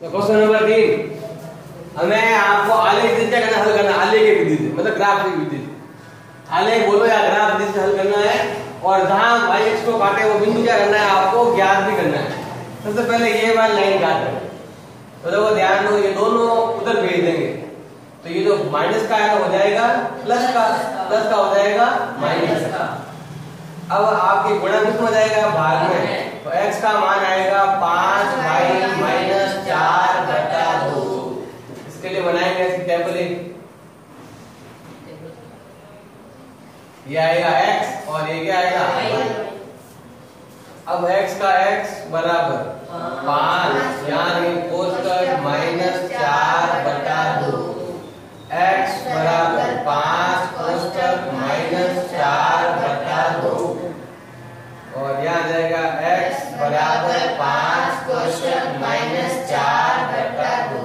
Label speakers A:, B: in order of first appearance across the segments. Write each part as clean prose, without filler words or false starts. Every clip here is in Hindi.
A: तो क्वेश्चन नंबर 3, हमें आपको आलेख विधि क्या करना हल करना, आलेख की विधि से मतलब ग्राफ की विधि से। आलेख बोलो या ग्राफ विधि से हल करना है, और जहां y x को काटे वो बिंदु क्या करना है आपको ज्ञात भी करना है। सबसे पहले ये वाली लाइन ज्ञात करें, तो देखो ध्यान दो, ये दोनों उधर भेज देंगे, तो ये जो माइनस का है हो जाएगा प्लस का हो जाएगा माइनस का। अब आपके गुणा कितना हो जाएगा भाग में, तो x का मान आएगा 5y माइनस 4/2। इसके लिए बनाएंगे ऐसी टेबल ये आएगा x और ये क्या आएगा y। अब x का x बराबर 5 यानी कोष्टक माइनस 4/2, x बराबर 5 कोष्टक माइनस 4/2, और यहाँ जाएगा x बराबर 5 कोष्टक माइनस 4/2।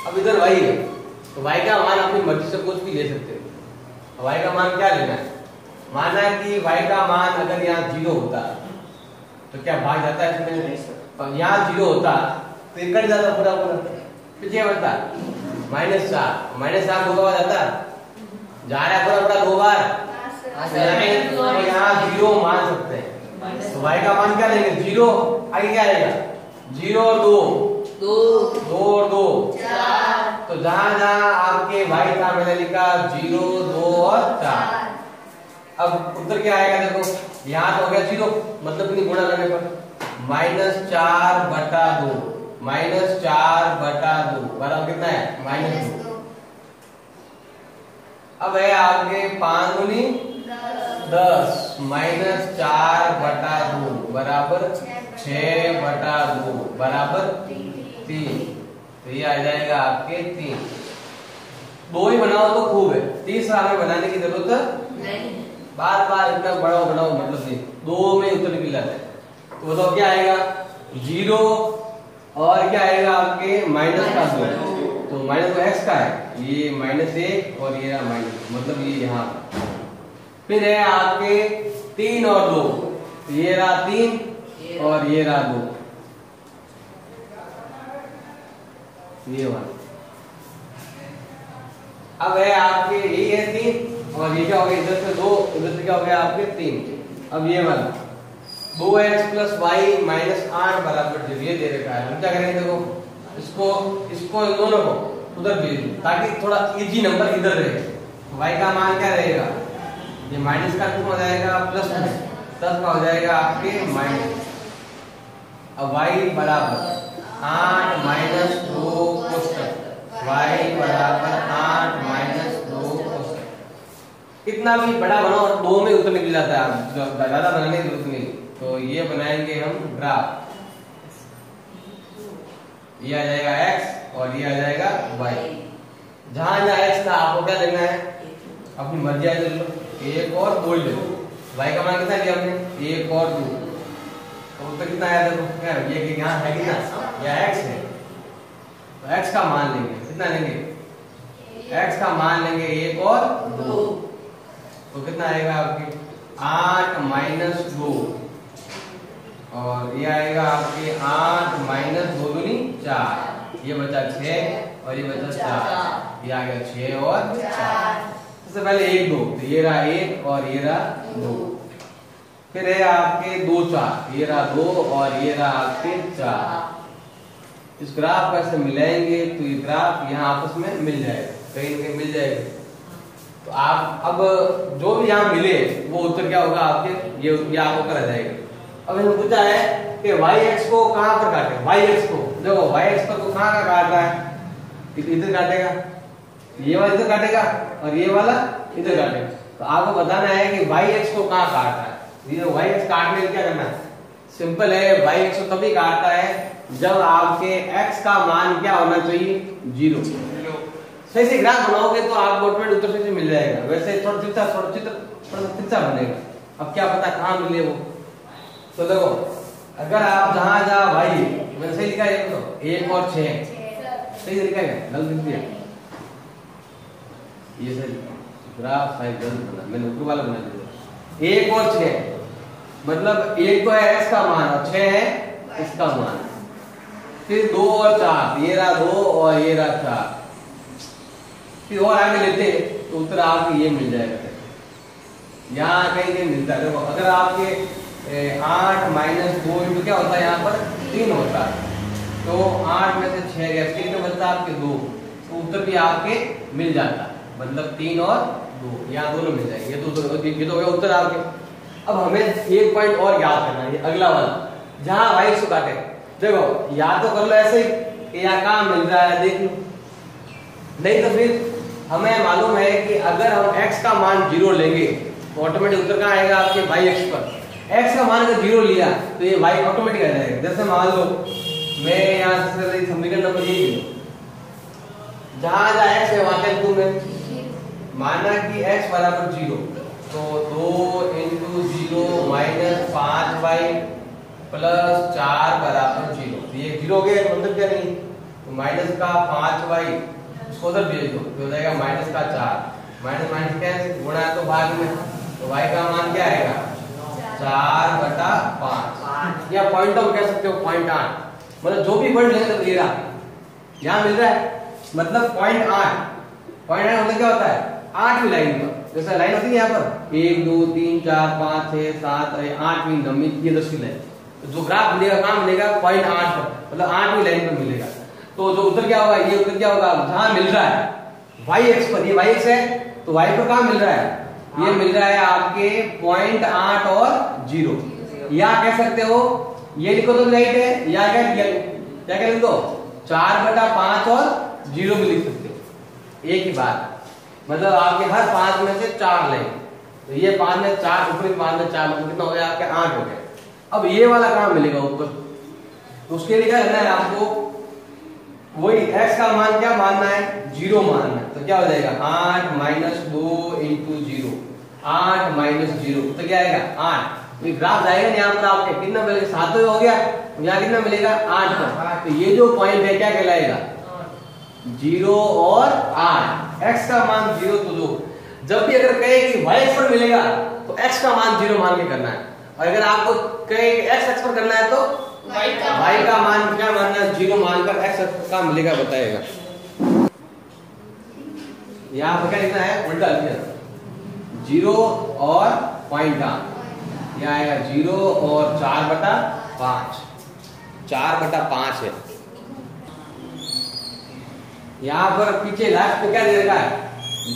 A: अब इधर y है, तो y का मान अपनी मर्जी से कुछ भी ले सकते हो। y का मान क्या लेना है, माना कि y का मान अगर यहाँ 0 होता तो क्या भाग जाता है इसमें, यहाँ 0 होता तो ये कट जाता पूरा पीछे बढ़ता -4 दो बार जाता जा रहा है पूरा 2 बार, तो यहाँ 0 मान सकते हैं। तो y का मान क्या लेंगे 0, आगे क्या आएगा 0 और 2 और 2 4, तो जहां जहां आपके y था मैंने लिखा 0 2 और 4। अब उत्तर क्या आएगा देखो, यहाँ तो हो गया 0 मतलब नहीं गुणा करने पर -4/2 बराबर कितना है -2। अब है आपके 5 दूनी 10 -4/2 बराबर 6/2 बराबर 3, तो ये आ जाएगा आपके 3। 2 ही बनाओ तो खूब है, तीसरा हमें बनाने की जरूरत नहीं, बार बार इतना बढ़ाओ मतलब नहीं, 2 में उत्तर निकल जाता है। तो बताओ क्या आएगा 0 और क्या आएगा आपके -2, तो माइनस x का है ये -1 और ये माइनस मतलब ये यहाँ। फिर है आपके 3 और 2, तो ये रहा 3 और ये रहा 2, ये वाला। अब है आपके ये है 3 और ये क्या हो गया इधर से 2 इधर से क्या हो गया आपके 3। अब ये वाला 2x + y - 8 बराबर 0 ये दे रखा है। हम क्या करेंगे देखो, इसको इन दोनों को उधर भेज दो ताकि थोड़ा इजी नंबर इधर रहे। y का मान क्या रहेगा, ये माइनस का कितना हो जाएगा प्लस में 10 का हो जाएगा आपके माइनस। अब y बराबर 8 - 2 कोष्टक, y बराबर 8 - 2 कोष्टक। इतना भी बड़ा बनाओ 2 में उत्तर निकल जाता है, ज्यादा बनाने की जरूरत नहीं। तो ये बनाएंगे हम ग्राफ, ये आ जाएगा x और ये आ जाएगा y। जहां जहां x था आपको क्या लेना है अपनी मर्जी ले लो, 1 और 2 ले लो। y का मान कितना लिया हमने 1 और 2, तो उत्तर कितना आया देखो, क्या ये कि यहाँ है कितना, या x है, तो x का मान लेंगे कितना लेंगे, x का मान लेंगे 1 और 2, तो कितना आएगा आपके 8 - 2, और ये आएगा आपके 8 - 2 दूनी 4, ये बचा 6 और ये बचा 4, ये आ गया 6 और 4। सबसे पहले 1 2, तो ये रहा 1 और ये रहा 2। फिर है आपके 2 4, ये रहा 2 और ये रहा आपके 4। इस ग्राफ को ऐसे मिलाएंगे तो ये ग्राफ यहाँ आपस में मिल जाएगा, कहीं ना कहीं मिल जाएगा। तो आप अब जो भी यहाँ मिले वो उत्तर क्या होगा आपके, ये आपको करा जाएगा। अब मैंने पूछा है कि yx को कहां पर काटे, yx को देखो yx पर तो कहां का काट रहा है, इधर काटेगा, ये वाला इधर काटेगा और ये वाला इधर काटेगा। तो आपको बताना है कि yx को कहां काट रहा है। ये yx काटने के लिए क्या करना है, सिंपल है, yx को तभी काटता है जब आपके x का मान क्या होना चाहिए 0। सही से ग्राफ बनाओगे तो आपको ऑटोमेटिक उत्तर से मिल जाएगा। वैसे थोड़ा तिरछा बनेगा, अब क्या पता कहां मिले वो। तो देखो अगर आप जहां जहां y मैंने सही लिखा है, तो 1 और 6 सही लिखा है, गलत लिख दिया ये सही ग्राफ साइज गलत बना, मैंने ऊपर वाला बना दिया। 1 और 6 मतलब 1 तो है x का मान और 6 है इसका मान। फिर 2 और 4, ये रहा 2 और ये रहा 4, फिर और आगे लेते तो उत्तर आपको ये मिल जाएगा। यहाँ कहीं कहीं मिलता है। देखो अगर आपके 8 माइनस 2 इंटू क्या होता है, यहाँ पर 3 होता है, तो 8 में से 6 गया, 3 में बचता आपके 2, तो उत्तर भी आपके मिल जाता, मतलब 3 और 2, यहाँ दोनों मिल जाएंगे। ये तो गया उत्तर आपके। अब हमें एक पॉइंट और याद करना है, अगला वाला, जहाँ भाई इसको काटे। देखो या तो कर लो ऐसे ही, या काम मिल रहा है देख लो, नहीं तो फिर हमें मालूम है कि अगर हम x का मान 0 लेंगे तो ऑटोमेटिक उत्तर कहाँ आएगा आपके y x पर। x का मान अगर 0 लिया तो ये y ऑटोमेटिक आ जाएगा। जैसे मान लो मैं यहाँ से समीकरण नंबर ये जहाँ जहाँ x है वहाँ क्या लिखूं मैं, माना कि x बराबर 0, तो 2 इंटू 0 माइनस 5y प्लस 4 बराबर 0। ये 0 हो गया, मतलब क्या नहीं, तो माइनस का 5y इसको उधर भेज दो, तो हो जाएगा माइनस का 4, माइनस माइनस क्या है गुणा है तो भाग में, तो y का मान क्या आएगा 4/5, या पॉइंट हम कह सकते हो 0.8, मतलब जो भी पॉइंट लेंगे तो ये रहा यहाँ मिल रहा है, मतलब 0.8 मतलब क्या होता है 8वीं लाइन पर, जैसा लाइन होती है यहाँ पर 1 2 3 4 5 6 7 8वीं 9वीं ये 10वीं लाइन, तो जो ग्राफ मिलेगा कहाँ मिलेगा 0.8 पर, मतलब 8वीं लाइन पर मिलेगा। तो जो उत्तर क्या होगा, ये उत्तर क्या होगा, जहां मिल रहा है y x पर, ये y x है तो y पर कहां मिल रहा है, ये मिल रहा है आपके 0.8 और 0, या कह सकते हो ये लिखो तो राइट है, या क्या लिख दो 4/5 और 0 भी लिख सकते हो, एक ही बात, मतलब आपके हर 5 में से 4 लें, तो ये 5 में 4 ऊपरी 5 में 4 मतलब कितना हो गया आपके 8 हो गया। अब ये वाला कहां मिलेगा ऊपर, तो उसके लिए क्या करना है आपको, वही x का मान क्या मानना है 0 मानना है, तो क्या हो जाएगा 8 माइनस 2 इंटू 0, 8 माइनस 0 तो क्या आएगा 8, तो ग्राफ जाएगा ना यहाँ पर आपके कितना मिलेगा 7 हो गया, यहाँ कितना मिलेगा 8 पर, तो ये जो पॉइंट है क्या कहलाएगा 0 और 8, x का मान 0 तो 2, जब भी अगर कहे कि y x पर मिलेगा तो x का मान 0 मान के करना है, और अगर आपको कहे कि x पर करना है तो y का मान क्या मानना है 0 मानकर x का मिलेगा बताएगा। यहाँ पर क्या लिखना है उल्टा लिखना, 0 और 0.8, यहाँ आएगा 0 और 4/5, 4/5 है। यहाँ पर पीछे लास्ट पे क्या दे रखा है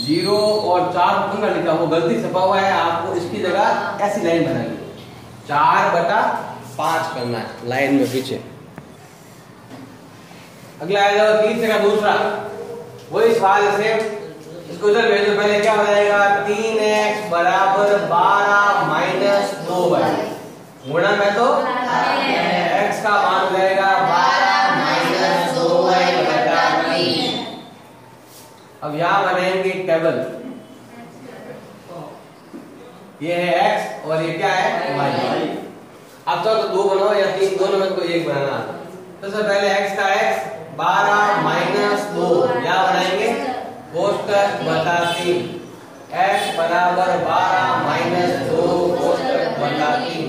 A: 0 और 4 लिखा, वो गलती छपा हुआ है, आपको इसकी जगह ऐसी लाइन बनानी है 4/5 करना है लाइन में पीछे। अगला आएगा 3 का दूसरा, वही सवाल से इसको इधर भेजो, पहले क्या हो जाएगा 3x बराबर 12 माइनस 2y, गुणा में तो x का मान हो जाएगा 12 माइनस 2y बटा 3। अब यहाँ बनाएंगे टेबल, ये है x और ये क्या है y, अब तो 2 बनाओ या 3, दोनों में कोई एक बनाना। तो सबसे पहले x का x 12 माइनस 2, यहाँ बनाएंगे कोष्टक बटा 3, x बराबर 12 माइनस 2 कोष्टक बटा 3,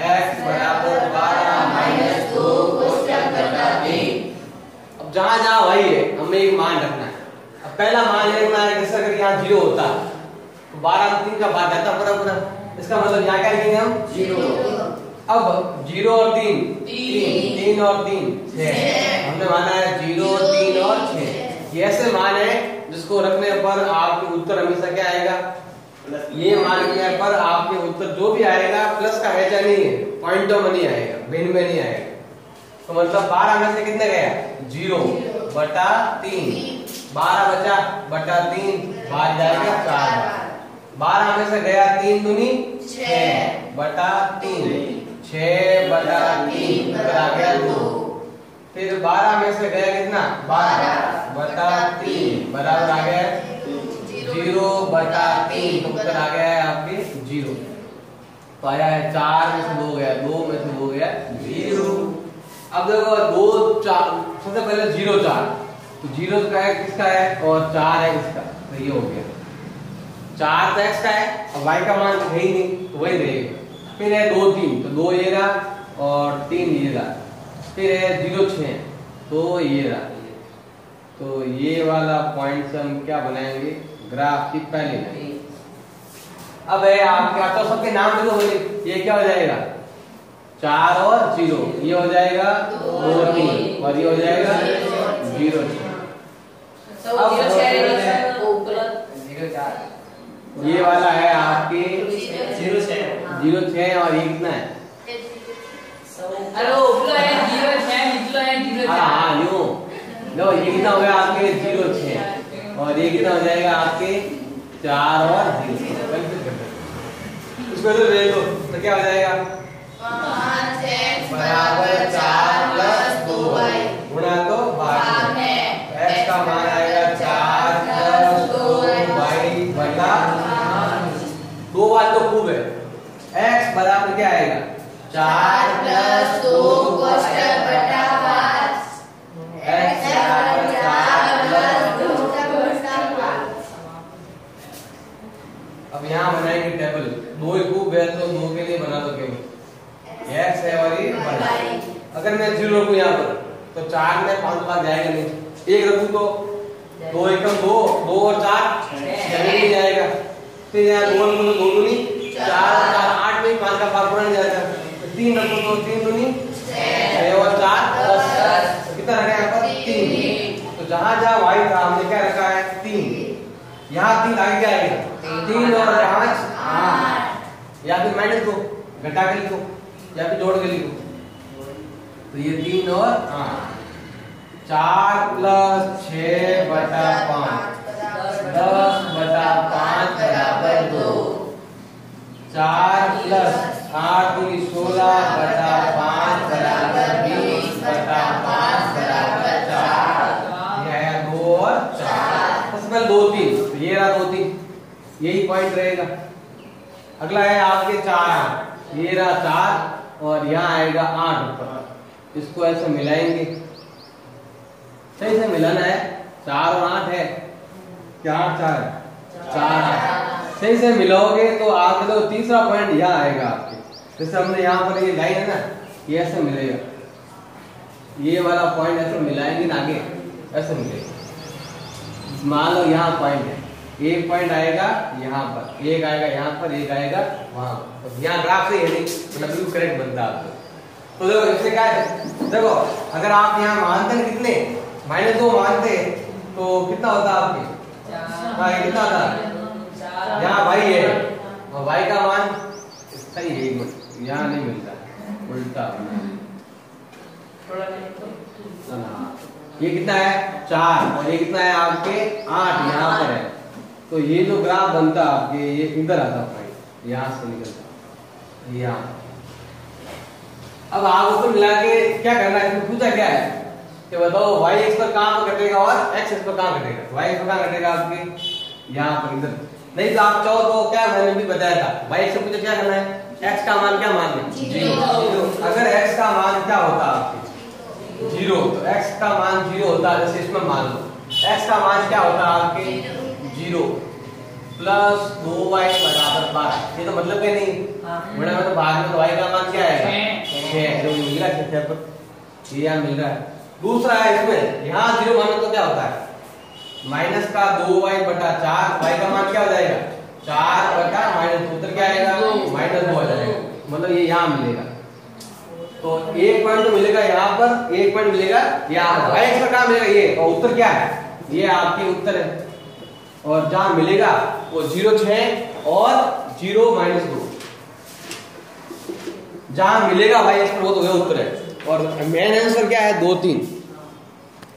A: x बराबर 12 माइनस 2 कोष्टक बटा 3। अब जहां जहां वही है हमें एक मान रखना है। अब पहला मान रखना है जैसे अगर यहाँ 0 होता तो 12 में 3 का भाग जाता पूरा, इसका मतलब यहाँ क्या लिखेंगे हम 0। अब 0 और 3 3 और 3 6, हमने माना है 0 3 और 6, ये ऐसे मान है जिसको रखने पर आपके उत्तर हमेशा क्या आएगा, ये मान रखने पर आपके उत्तर जो भी आएगा प्लस का ऐसा नहीं है, पॉइंटों में नहीं आएगा, भिन्न में नहीं आएगा। तो मतलब 12 में से कितने गया 0 बटा 3, 12 बचा बटा 3 भाग जाएगा 4 बार, 12 में से गया 3 दूनी 6 बटा 3, 6 बटा 3 आ गया 2, फिर 12 में से गया कितना 12 बटा 3 बराबर आ गया 0 बटा 3, तो उत्तर आ गया है आपके 0। तो आया है 4 में से 2 गया, 2 में से 2 गया 0। अब देखो 2 4, सबसे पहले 0 4, तो 0 का है किसका है और 4 है किसका, तो ये हो गया 4 तो x का है, अब y का मान है ही नहीं तो वही रहेगा। फिर है 2 3, तो 2 ये रहा और 3 ये रहा, फिर है 0 6, तो ये रहा। तो ये वाला पॉइंट से हम क्या बनाएंगे, ग्राफ की पहली लाइन। अब है आपके तो सबके नाम लिखो बोले, ये क्या हो जाएगा 4 और 0, ये हो जाएगा 2 3 और ये हो जाएगा 0 6। अब ये वाला है आपके 0 6 और ये कितना है, हाँ यूं लो, ये कितना हो गया आपके 0 6 और ये कितना हो जाएगा आपके 4 और 0। इसको तो ले लो तो क्या हो जाएगा
B: 5x बराबर 4 प्लस 2y
A: गुणा तो भाग में x का मान आएगा 4 प्लस 2y बटा 2 बात तो खूब है। x बराबर क्या आएगा
B: 4 प्लस 2 कोष्टक बटा 5 x बराबर 4 प्लस 2 कोष्टक 5।
A: अब यहाँ बनाएंगे टेबल, 2 ही खूब है तो 2 के लिए बना दो केवल x है और ये y। अगर मैं 0 रखूं यहाँ पर तो 4 में 5 बार जाएगा नहीं, 1 रखूं तो 2 एकम 2 2 और 4 नहीं जाएगा। फिर यहाँ 2 रखूं तो 2 दूनी 4 और 4 8 में 5 का भाग नहीं जाएगा। 3 रखूं तो 3 दूनी 6 और 4 10, कितना रखा है यहाँ पर 3। तो जहां जहां y था हमने क्या रखा है 3, यहाँ 3 आगे क्या आएगा 3 और 5 8, या फिर माइनस 2 घटा के लिखो या फिर जोड़ के लिखो। तो ये 3 और 8, 4 प्लस 6 बटा 5 10 बटा 5 बराबर 2, 4 प्लस 8 दूनी 16 बटा 5 बराबर 20 बटा 5 बराबर 4। ये आया 2 और 4, सबसे पहले 2 3, तो ये रहा 2 3, यही पॉइंट रहेगा। अगला है आपके 4, ये रहा 4 और यहाँ आएगा 8 ऊपर, इसको ऐसे मिलाएंगे, सही से मिलाना है। 4 और 8 है क्या 4 4 सही से मिलाओगे तो आप तो तीसरा पॉइंट यहाँ आएगा आपके। जैसे हमने यहाँ पर ये लाइन है ना, ये ऐसे मिलेगा, ये वाला पॉइंट ऐसे मिलाएंगे ना आगे ऐसे मिलेगा। मान लो यहाँ पॉइंट है, एक पॉइंट आएगा यहाँ पर, एक आएगा यहाँ पर, एक आएगा वहां पर। तो यहाँ ग्राफ से है नहीं बिल्कुल करेक्ट बनता है आपको। तो देखो इससे क्या है, देखो अगर आप यहाँ मानते हैं कितने -2 मानते तो कितना होता आपके, हाँ कितना होता, यहाँ y है और y का मान सही है, एक मिनट यहाँ नहीं मिलता उल्टा, ये कितना है 4 और ये कितना है आपके 8 यहाँ पर है। तो ये जो ग्राफ बनता आपके ये इधर आता पॉइंट, यहाँ से निकलता यहाँ। अब आप उसको मिला के क्या करना है, पूछा क्या है कि बताओ y x पर कहाँ पर कटेगा और x x पर कहाँ कटेगा। y x पर कहाँ कटेगा आपके यहाँ पर इधर, नहीं तो आप चाहो तो क्या मैंने भी बताया था y x से पूछे क्या करना है, x का मान क्या मान है 0। अगर x का मान क्या होता आपके 0, तो x का मान 0 होता है। जैसे इसमें मान लो x का मान क्या होता है आपके 0 प्लस 2y बराबर 12। ये तो मतलब क्या नहीं बड़ा में तो भाग में तो y का मान क्या आएगा 6, जो मिल रहा है 6 पर ये यहाँ मिल रहा है। दूसरा है इसमें यहाँ 0 मानो तो क्या होता है माइनस का 2y बटा 4, y का मान क्या हो जाएगा 4 बटा माइनस उत्तर क्या आएगा -2 हो जाएगा, मतलब ये यहाँ मिलेगा। तो एक पॉइंट तो मिलेगा यहाँ पर, एक पॉइंट मिलेगा यहाँ पर, y का कहाँ मिलेगा ये, और उत्तर क्या है ये आपके उत्तर है। और जहां मिलेगा वो 0 6 और 0 -2, जहां मिलेगा भाई इसमें वो तो वह उत्तर है। और मेन आंसर क्या है 2 3।